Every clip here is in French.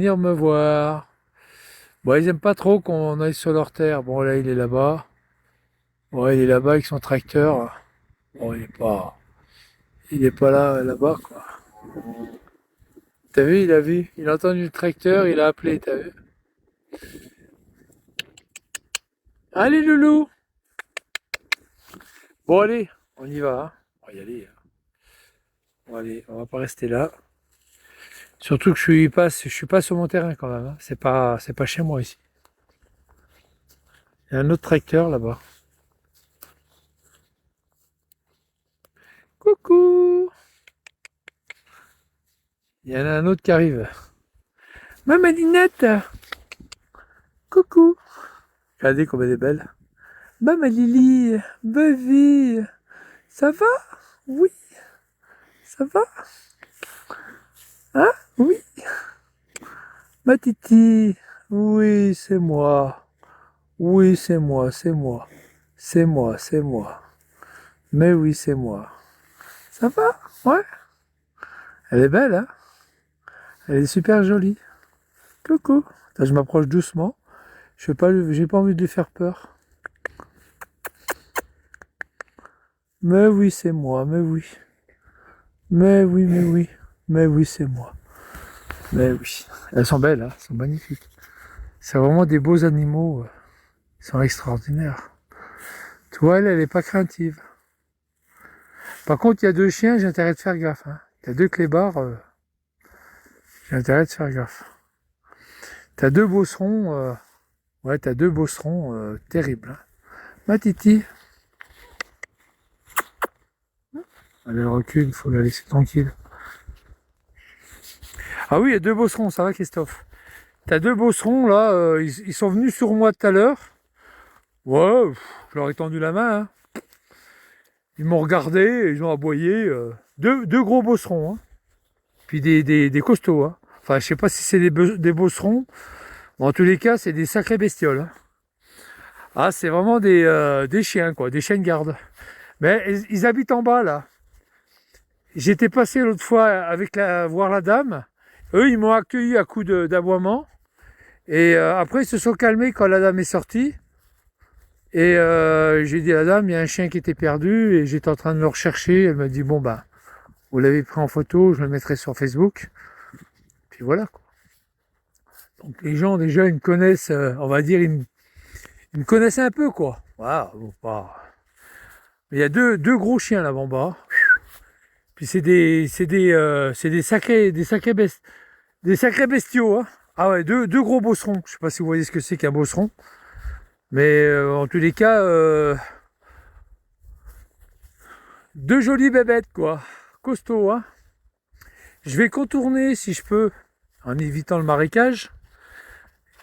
Venir me voir. Bon, ils aiment pas trop qu'on aille sur leur terre. Bon, là, il est là-bas. Bon, il est là-bas avec son tracteur. Bon, il est pas là-bas, quoi. T'as vu, il a vu. Il a entendu le tracteur, il a appelé, t'as vu? Allez, loulou! Bon, allez, on y va, hein. On va y aller, hein. Bon, allez, on va pas rester là. Surtout que je suis pas sur mon terrain quand même, hein. C'est pas chez moi ici. Il y a un autre tracteur là-bas. Coucou! Il y en a un autre qui arrive. Maman Linette! Coucou! Regardez comme elle est belle. Maman Lily! Baby! Ça va? Oui, ça va? Hein? Oui, ma titi! Oui, c'est moi. Oui, c'est moi, c'est moi. C'est moi, c'est moi. Mais oui, c'est moi. Ça va? Ouais? Elle est belle, hein? Elle est super jolie. Coucou! Attends, je m'approche doucement. J'ai pas envie de lui faire peur. Mais oui, c'est moi, mais oui. Mais oui, mais oui. Mais oui, c'est moi. Mais oui. Elles sont belles, hein? Elles sont magnifiques. C'est vraiment des beaux animaux. Ils sont extraordinaires. Tu vois, elle est pas craintive. Par contre, il y a deux chiens, j'ai intérêt de faire gaffe, hein. Il y a deux clébards, j'ai intérêt de faire gaffe. T'as deux bosserons, ouais, t'as deux bosserons terribles, hein. Ma titi, elle recule, il faut la laisser tranquille. Ah oui, il y a deux bosserons, ça va Christophe? T'as deux bosserons là, ils sont venus sur moi tout à l'heure. Ouais, je leur ai tendu la main, hein. Ils m'ont regardé et ils ont aboyé. Deux gros bosserons, hein. Puis des costauds, hein. Enfin, je sais pas si c'est des bosserons. Bon, en tous les cas, c'est des sacrées bestioles, hein. Ah, c'est vraiment des chiens, quoi, des chiens de garde. Mais ils habitent en bas, là. J'étais passé l'autre fois voir la dame. Eux, ils m'ont accueilli à coups d'aboiement. Et après, ils se sont calmés quand la dame est sortie. Et j'ai dit à la dame, il y a un chien qui était perdu. Et j'étais en train de le rechercher. Elle m'a dit, bon, ben, vous l'avez pris en photo, je le mettrai sur Facebook. Puis voilà, quoi. Donc les gens, déjà, ils me connaissent, on va dire, ils me connaissent un peu, quoi. Voilà, bon, pas... Il y a deux gros chiens là-bas en bas. Puis c'est des sacrés bestiaux, hein. Ah ouais, deux gros bosserons. Je sais pas si vous voyez ce que c'est qu'un bosseron. Mais en tous les cas, deux jolies bébêtes, quoi. Costaud, hein. Je vais contourner, si je peux, en évitant le marécage.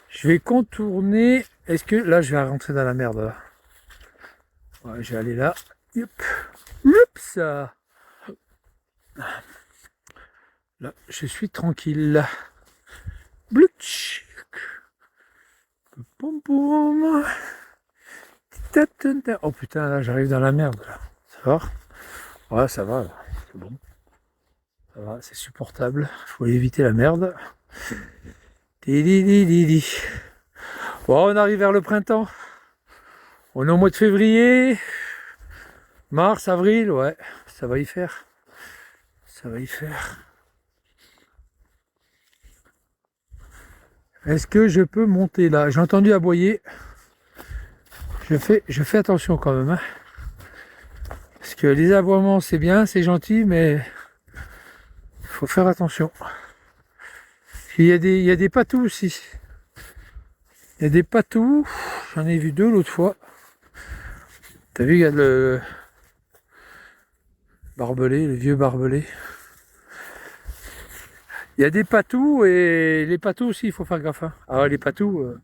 Je vais contourner. Est-ce que là, je vais rentrer dans la merde, là? Ouais, je vais aller là. Yep. Oups. Là, je suis tranquille. Blutch. Poum poum. Oh putain, là, j'arrive dans la merde, là. Ça va? Ouais, ça va, là. C'est bon. Ça va, c'est supportable. Faut éviter la merde. Di. Bon, on arrive vers le printemps. On est au mois de février. Mars, avril, ouais. Ça va y faire. Ça va y faire. Est-ce que je peux monter là? J'ai entendu aboyer. Je fais attention quand même, hein. Parce que les aboiements, c'est bien, c'est gentil, mais il faut faire attention. Il y a des patous aussi. Il y a des patous. J'en ai vu deux l'autre fois. T'as vu, il y a le barbelé, le vieux barbelé. Il y a des patous et les patous aussi, il faut faire gaffe, hein. Ah, les patous,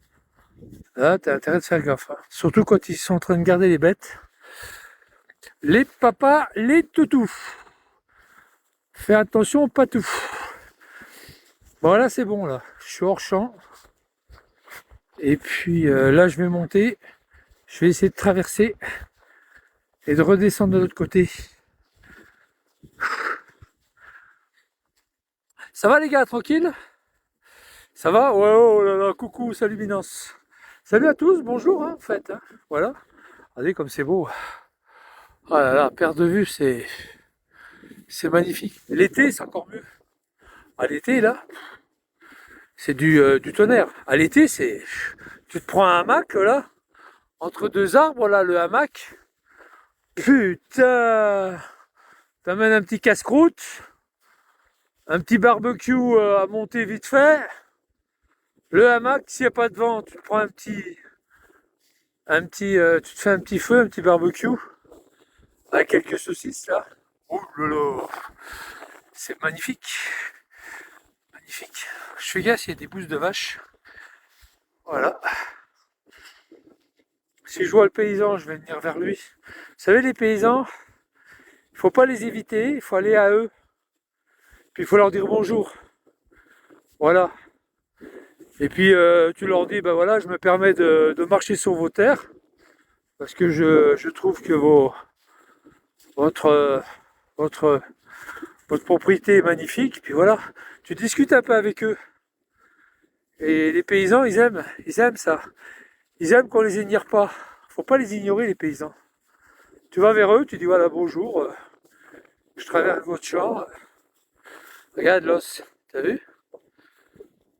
là, t'as intérêt de faire gaffe, hein. Surtout quand ils sont en train de garder les bêtes. Les papas, les toutous. Fais attention aux patous. Bon, là, c'est bon, là. Je suis hors champ. Et puis là, je vais monter. Je vais essayer de traverser et de redescendre de l'autre côté. Ça va, les gars, tranquille? Ça va? Ouais, oh là là, coucou, salut Binance. Salut à tous, bonjour, hein, en fait. Hein. Voilà. Regardez comme c'est beau. Ah là là, perte de vue, c'est magnifique. L'été, c'est encore mieux. À l'été, là, c'est du tonnerre. À l'été, c'est. Tu te prends un hamac, là, entre deux arbres, là, le hamac. Putain! T'amènes un petit casse-croûte, un petit barbecue à monter vite fait. Le hamac, s'il n'y a pas de vent, tu prends tu te fais un petit feu, un petit barbecue, avec quelques saucisses là. Oh là là, c'est magnifique, magnifique. Je fais gaffe, il y a des bousses de vache. Voilà. Si je vois le paysan, je vais venir vers lui. Vous savez, les paysans, il faut pas les éviter, il faut aller à eux. Puis il faut leur dire bonjour. Voilà. Et puis tu leur dis, ben voilà, je me permets de marcher sur vos terres, parce que je trouve que votre, votre, votre propriété est magnifique. Puis voilà, tu discutes un peu avec eux. Et les paysans, ils aiment ça. Ils aiment qu'on les ignore pas. Faut pas les ignorer, les paysans. Tu vas vers eux, tu dis voilà, bonjour, je traverse votre champ. Regarde l'os, t'as vu?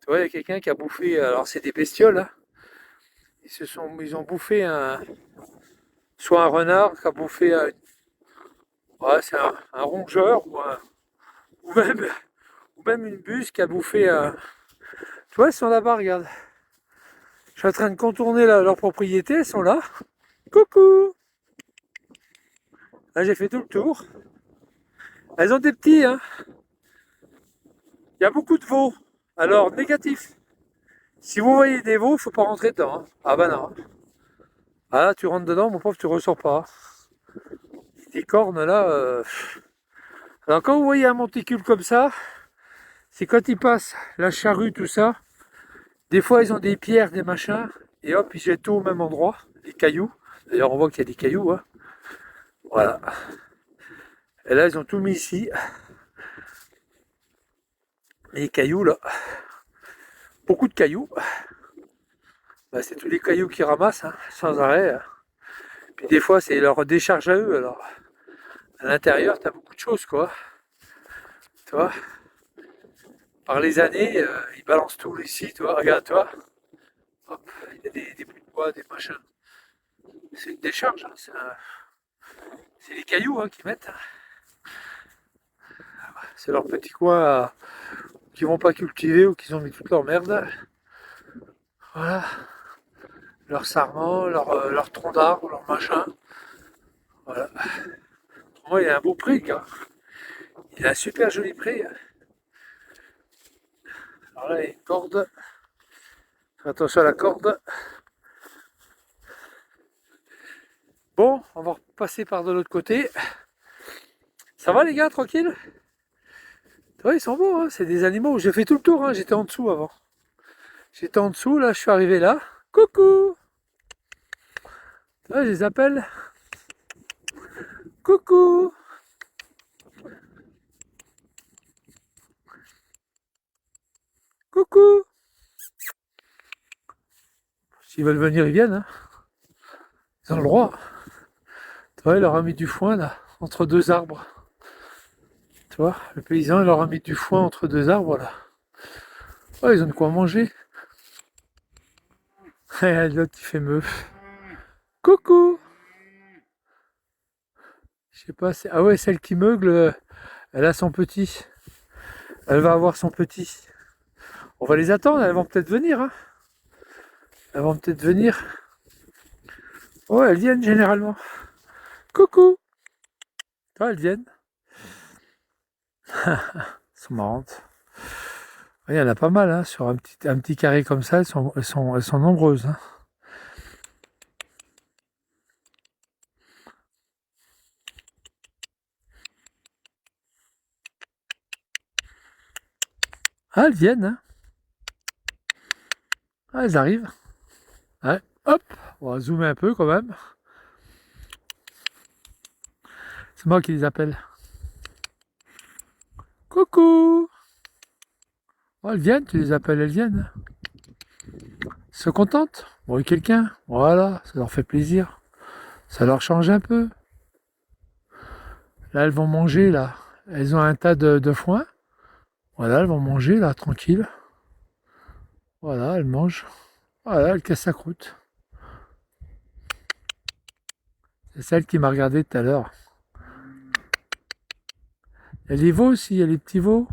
Tu vois, il y a quelqu'un qui a bouffé, alors c'est des bestioles, hein. Ils ont bouffé soit un renard qui a bouffé ouais, c'est un rongeur, ou même, ou même une buse qui a bouffé un. Tu vois, ils sont là-bas, regarde. Je suis en train de contourner leur propriété, elles sont là. Coucou! Là, j'ai fait tout le tour. Elles ont des petits, hein. Il y a beaucoup de veaux. Alors, négatif. Si vous voyez des veaux, il ne faut pas rentrer dedans. Hein. Ah bah non. Ah là, tu rentres dedans, mon pauvre, tu ressors pas. Des cornes là. Alors quand vous voyez un monticule comme ça, c'est quand ils passent la charrue, tout ça. Des fois, ils ont des pierres, des machins, et hop, ils jettent tout au même endroit, les cailloux. D'ailleurs, on voit qu'il y a des cailloux. Hein. Voilà. Et là, ils ont tout mis ici. Les cailloux là. Beaucoup de cailloux. Bah, c'est tous les cailloux qu'ils ramassent, hein, sans arrêt. Hein. Puis des fois, c'est leur décharge à eux. Alors, à l'intérieur, tu as beaucoup de choses, quoi. Tu vois, par les années, ils balancent tout ici, tu vois, regarde, toi. Hop, il y a des bouts de bois, des machins. C'est une décharge, hein, c'est les cailloux hein, qu'ils mettent. C'est leur petit coin qu'ils vont pas cultiver ou qu'ils ont mis toute leur merde. Voilà, leur sarment, leur tronc d'arbre, leur machin. Voilà. Pour moi, il a un beau prix, gars. Il a un super joli prix. Alors là, il y a une corde. Attention à la corde. Bon, on va repasser par de l'autre côté. Ça va les gars, tranquille? Ouais, ils sont beaux, hein, c'est des animaux. J'ai fait tout le tour, hein, j'étais en dessous avant. J'étais en dessous, là, je suis arrivé là. Coucou! Ouais, je les appelle. Coucou! Coucou! S'ils veulent venir, ils viennent. Hein. Ils ont le droit. Tu vois, il leur a mis du foin, là, entre deux arbres. Tu vois, le paysan, il leur a mis du foin entre deux arbres, là. Ouais, ils ont de quoi manger. Et l'autre, il fait meuf. Coucou! Je sais pas, ah ouais, celle qui meugle, elle a son petit. Elle va avoir son petit. On va les attendre, elles vont peut-être venir. Hein. Elles vont peut-être venir. Ouais, elles viennent généralement. Coucou! Toi, elles viennent. Elles sont marrantes. Il y en a pas mal, hein, sur un petit carré comme ça, elles sont nombreuses. Hein. Ah, elles viennent. Hein. Ah, elles arrivent. Ouais. Hop, on va zoomer un peu quand même. C'est moi qui les appelle. Coucou! Oh, elles viennent, tu les appelles, elles viennent. Elles se contentent. Bon, et quelqu'un, voilà, ça leur fait plaisir. Ça leur change un peu. Là, elles vont manger, là. Elles ont un tas de foin. Voilà, elles vont manger, là, tranquille. Voilà, elles mangent. Voilà, elles cassent sa croûte. C'est celle qui m'a regardé tout à l'heure. Il y a les veaux aussi, il y a les petits veaux.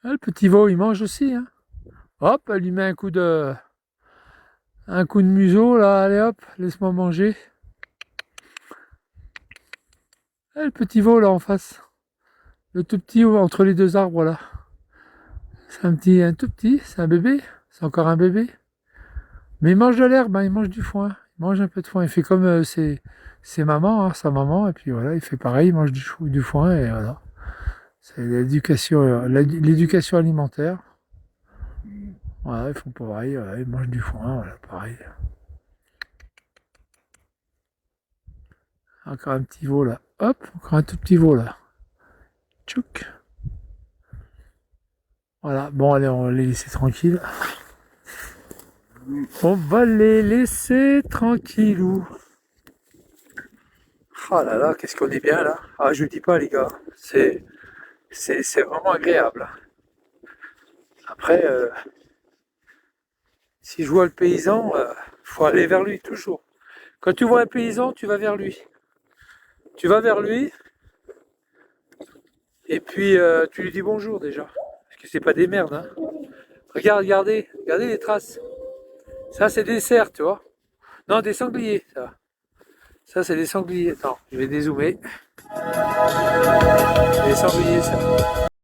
Ah, le petit veau, il mange aussi, hein. Hop, elle lui met un coup de museau, là, allez hop, laisse-moi manger. Ah, le petit veau, là, en face. Le tout petit entre les deux arbres, là. C'est un tout petit, c'est un bébé. C'est encore un bébé. Mais il mange de l'herbe, hein, il mange du foin. Il mange un peu de foin. Il fait comme ses mamans, hein, sa maman, et puis voilà, il fait pareil, il mange du foin, et voilà. C'est l'éducation alimentaire. Voilà, ils font pareil, voilà, ils mangent du foin, voilà, pareil. Encore un petit veau là. Hop, encore un tout petit veau là. Tchouk. Voilà, bon allez, on va les laisser tranquilles. On va les laisser tranquillou. Ah là là, qu'est-ce qu'on est bien là. Ah, je vous dis pas les gars, c'est vraiment agréable. Après, si je vois le paysan, faut aller vers lui toujours. Quand tu vois un paysan, tu vas vers lui. Tu vas vers lui et puis tu lui dis bonjour déjà. Parce que c'est pas des merdes, hein. Regardez les traces. Ça c'est des cerfs, tu vois. Non, des sangliers, ça. Ça c'est des sangliers. Attends, je vais dézoomer. Des sangliers, ça.